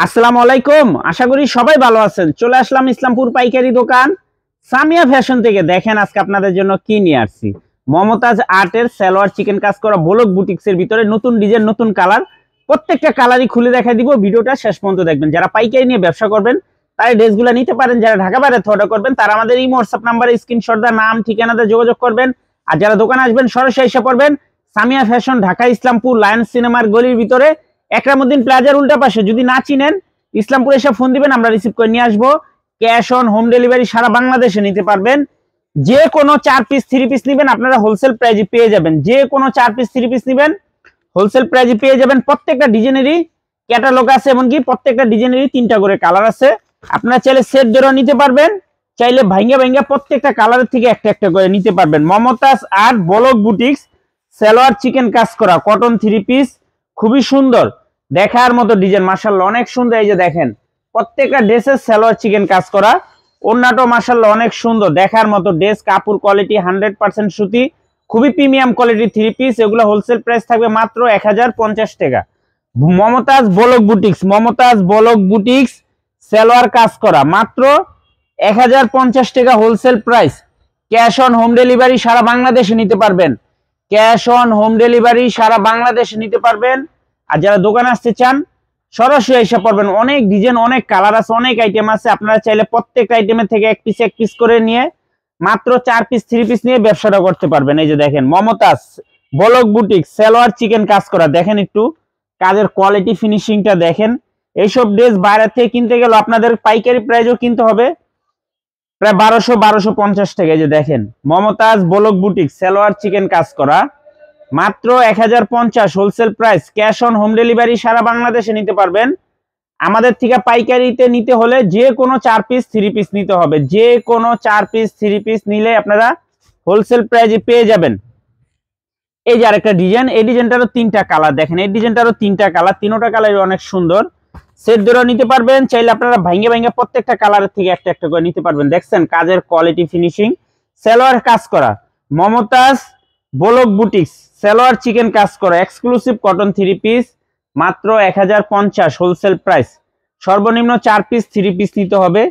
আসসালামু আলাইকুম। আশা করি সবাই ভালো আছেন। চলে আসলাম ইসলামপুর পাইকারি দোকান সামিয়া ফ্যাশন থেকে। দেখেন আজকে আপনাদের জন্য কি নিয়ে আসছি। মমতাজ আর্টের সালোয়ার চিকেন কাজ করা ব্লক বুটিক্সের ভিতরে নতুন ডিজাইন, নতুন কালার, প্রত্যেকটা কালারই খুলে দেখা দিব। ভিডিওটা শেষ পর্যন্ত দেখবেন। যারা পাইকারি নিয়ে ব্যবসা করবেন তারা ড্রেসগুলো নিতে পারেন। যারা ঢাকা বাইরে অর্ডার করবেন তারা আমাদের এই হোয়াটসঅ্যাপ নাম্বারে স্ক্রিনশট দা নাম ঠিকানাতে যোগাযোগ করবেন। আর যারা দোকানে আসবেন সরাসরি এসে পড়বেন সামিয়া ফ্যাশন, ঢাকা ইসলামপুর লায়ন্স সিনেমার গলির ভিতরে একরামউদ্দিন প্লাজার উল্টা পাশে। যদি না চিনেন ইসলামপুর এসে ফোন দিবেন, আমরা রিসিভ করে নিয়ে আসবো। ক্যাশ অন হোম ডেলিভারি সারা বাংলাদেশে নিতে পারবেন। যে কোনো 4 পিস 3 পিস নেবেন আপনারা হোলসেল প্রাইজে পেয়ে যাবেন। যে কোনো 4 পিস 3 পিস নেবেন হোলসেল প্রাইজে পেয়ে যাবেন। প্রত্যেকটা ডিজাইনেরই ক্যাটালগ আছে, এমনকি প্রত্যেকটা ডিজাইনেরই 3টা করে কালার আছে। আপনারা চাইলে সেট ধরে নিতে পারবেন, চাইলে ভাঙ্গা ভাঙ্গা প্রত্যেকটা কালারের থেকে একটা একটা করে নিতে পারবেন। Mumtaz art block boutiques salwar chikan কাজ করা কটন 3 পিস, খুবই সুন্দর দেখার মতো ডিজাইন, মাশাআল্লাহ অনেক সুন্দর। এই যে দেখেন প্রত্যেকটা ড্রেসের সালোয়ার চিকেন কাজ করা, ওন্নাটো মাশাআল্লাহ অনেক সুন্দর দেখার মতো ড্রেস। কাপড় কোয়ালিটি 100% সুতি, খুবই প্রিমিয়াম কোয়ালিটির 3 পিস। এগুলো হোলসেল প্রাইস থাকবে মাত্র 1050 টাকা। Mumtaz block Boutiques, Momtaz block boutiques salwar কাজ করা মাত্র 1050 টাকা wholesale price. Cash on home delivery সারা বাংলাদেশে নিতে পারবেন। ক্যাশ অন হোম ডেলিভারি সারা বাংলাদেশে নিতে পারবেন। আর যারা দোকানে আসতে চান সরাসরি এসে পড়বেন। অনেক ডিজাইন, অনেক কালার আছে, অনেক আইটেম আছে। আপনারা চাইলে প্রত্যেকটা আইটেমের থেকে এক পিস করে নিয়ে মাত্র 4 পিস 3 পিস নিয়ে ব্যবসাটা করতে পারবেন। এই যে দেখেন মমতাজ ব্লক বুটিক সালোয়ার চিকেন কাজ করা, দেখেন একটু কাজের কোয়ালিটি ফিনিশিংটা দেখেন। এইসব ড্রেস বাইরে থেকে কিনতে গেলে আপনাদের পাইকারি প্রাইসও কিনতে হবে প্রায় 1250 টাকা। এই যে দেখেন মমতাজ ব্লক বুটিক সালোয়ার চিকেন কাজ করা মাত্র 1050 wholesale price. Cash on home delivery সারা বাংলাদেশে নিতে পারবেন। আমাদের থেকে পাইকারিতে নিতে হলে যে কোনো 4 পিস 3 পিস নিতে হবে। যে কোনো 4 পিস 3 পিস নিলে আপনারা হোলসেল প্রাইসে পেয়ে যাবেন। এই যে আরেকটা ডিজাইন, এই ডিজাইনটারও 3টা কালার দেখেন। এই ডিজাইনটারও 3টা কালার, 3টা কালারই অনেক সুন্দর। সেট ধরেও নিতে পারবেন, চাইলে আপনারা ভাঙ্গে ভাঙ্গে প্রত্যেকটা কালারের থেকে একটা একটা করে নিতে পারবেন। দেখছেন কাজের কোয়ালিটি ফিনিশিং, সালোয়ার কাজ করা মমতাজ ব্লক বুটিক্স সালোয়ার চিকেন কাজ করা এক্সক্লুসিভ কটন 3 পিস মাত্র 1050 হোলসেল প্রাইস। সর্বনিম্ন 4 পিস 3 পিস নিতে হবে।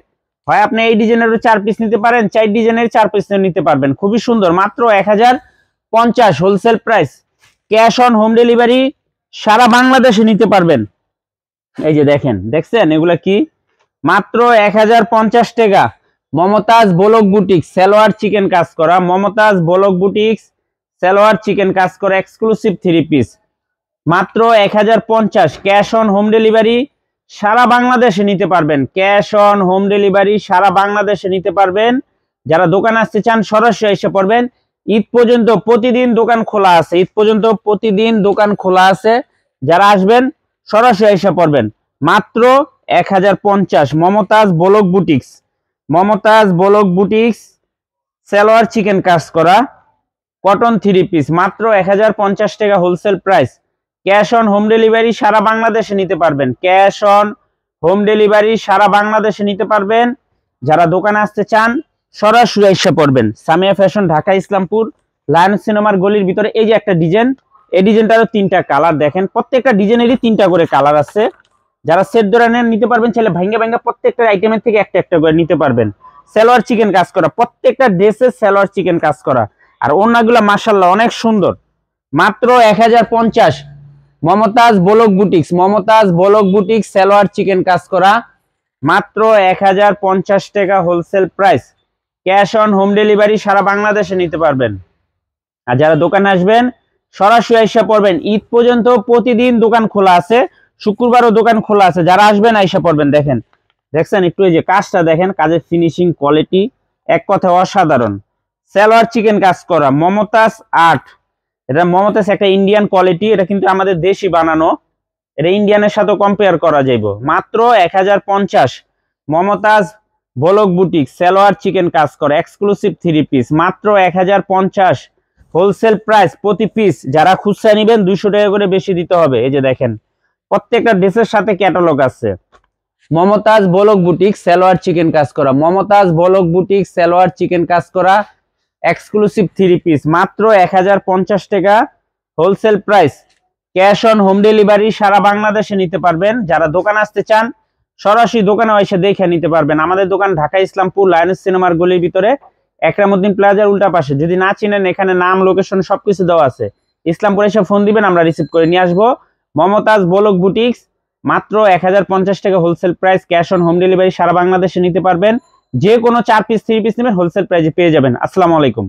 হয় আপনি এই ডিজাইনেরও 4 পিস নিতে পারেন, 4 ডিজাইনের 4 পিস নিতে পারবেন। খুবই সুন্দর মাত্র 1050 wholesale price. Cash on home delivery সারা বাংলাদেশে নিতে পারবেন। এই যে দেখেন, দেখছেন এগুলা কি মাত্র 1050 টাকা। মমতাজ ব্লক বুটিক্স সালোয়ার চিকেন কাজ করা, মমতাজ ব্লক বুটিক্স সালোয়ার চিকেন কাজ করা এক্সক্লুসিভ 3 পিস মাত্র 1050। ক্যাশ অন হোম ডেলিভারি সারা বাংলাদেশে নিতে পারবেন। ক্যাশ অন হোম ডেলিভারি সারা বাংলাদেশে নিতে পারবেন। যারা দোকানে আসতে চান সরাসরি এসে পড়বেন। ঈদ পর্যন্ত প্রতিদিন দোকান খোলা আছে, ঈদ পর্যন্ত প্রতিদিন দোকান খোলা আছে। যারা আসবেন সরাসরি এসে পড়বেন। মাত্র 1050 Mumtaz block Boutiques, Momtaz block boutiques salwar chikan কাজ করা কটন 3 পিস মাত্র 1050 টাকা wholesale price. Cash on home delivery সারা বাংলাদেশে নিতে পারবেন। ক্যাশ অন হোম ডেলিভারি সারা বাংলাদেশে নিতে পারবেন। যারা দোকানে আসতে চান সরাসরি এসে পড়বেন। সামিয়া ফ্যাশন, ঢাকা ইসলামপুর লায়ন্স সিনেমার গলির ভিতরে। এই যে একটা ডিজাইন, এই ডিজাইনটারও 3টা কালার দেখেন। প্রত্যেকটা ডিজাইনেরই 3টা করে কালার আছে। যারা সেট ধরে নেন নিতে পারবেন, চাইলে ভাঙ্গা ভাঙ্গা প্রত্যেকটা আইটেমের থেকে একটা একটা করে নিতে পারবেন। সালোয়ার চিকেন কাজ করা প্রত্যেকটা ড্রেসের সালোয়ার চিকেন কাজ করা, আর ওড়নাগুলো মাশাআল্লাহ অনেক সুন্দর। মাত্র 1050 Mumtaz block Boutiques, Momtaz block boutiques salwar chikan কাজ করা মাত্র 1050 টাকা wholesale price. Cash on home delivery সারা বাংলাদেশে নিতে পারবেন। আর যারা দোকানে আসবেন সরাসরি এসে পড়বেন। ঈদ পর্যন্ত প্রতিদিন দোকান খোলা আছে, শুক্রবারও দোকান খোলা আছে। যারা আসবেন এসে পড়বেন। দেখেন, দেখছেন একটু এই যে কাজটা দেখেন, কাজের ফিনিশিং কোয়ালিটি এক কথা অসাধারণ। সালোয়ার চিকেন কাজ করা মমতাজ আর্ট, এটা মমতাজ একটা ইন্ডিয়ান কোয়ালিটি, এটা কিন্তু আমাদের দেশি বানানো, এটা ইন্ডিয়ানের সাথে কম্পেয়ার করা যাইব। মাত্র 1050 মমতাজ ব্লক বুটিক সালোয়ার চিকেন কাজ করা এক্সক্লুসিভ 3 পিস মাত্র 1050 হোলসেল প্রাইস প্রতি পিস। যারা খুচরা নেবেন 200 টাকা করে বেশি দিতে হবে। এই যে দেখেন প্রত্যেকটা ড্রেসের সাথে ক্যাটালগ আছে। মমতাজ ব্লক বুটিক সালোয়ার চিকেন কাজ করা, মমতাজ ব্লক বুটিক সালোয়ার চিকেন কাজ করা এক্সক্লুসিভ 3 পিস মাত্র 1050 টাকা wholesale price. Cash on home delivery সারা বাংলাদেশে নিতে পারবেন। যারা দোকান আসতে চান সরাসরি দোকানে এসে দেখে নিতে পারবেন। আমাদের দোকান ঢাকা ইসলামপুর লায়ন্স সিনেমার গলির ভিতরে একরামউদ্দিন প্লাজার উল্টা পাশে। যদি না চিনেন এখানে নাম লোকেশন সবকিছু দেওয়া আছে। ইসলামপুর এসে ফোন দিবেন, আমরা রিসিভ করে নিয়ে আসবো। মমতাজ বলক বুটিক্স, মাত্র 1050 টাকা wholesale price, cash on home delivery সারা বাংলাদেশে নিতে পারবেন। যে কোনো 4 পিস 3 পিস নেবেন হোলসেল প্রাইসে পেয়ে যাবেন। আসসালামু আলাইকুম।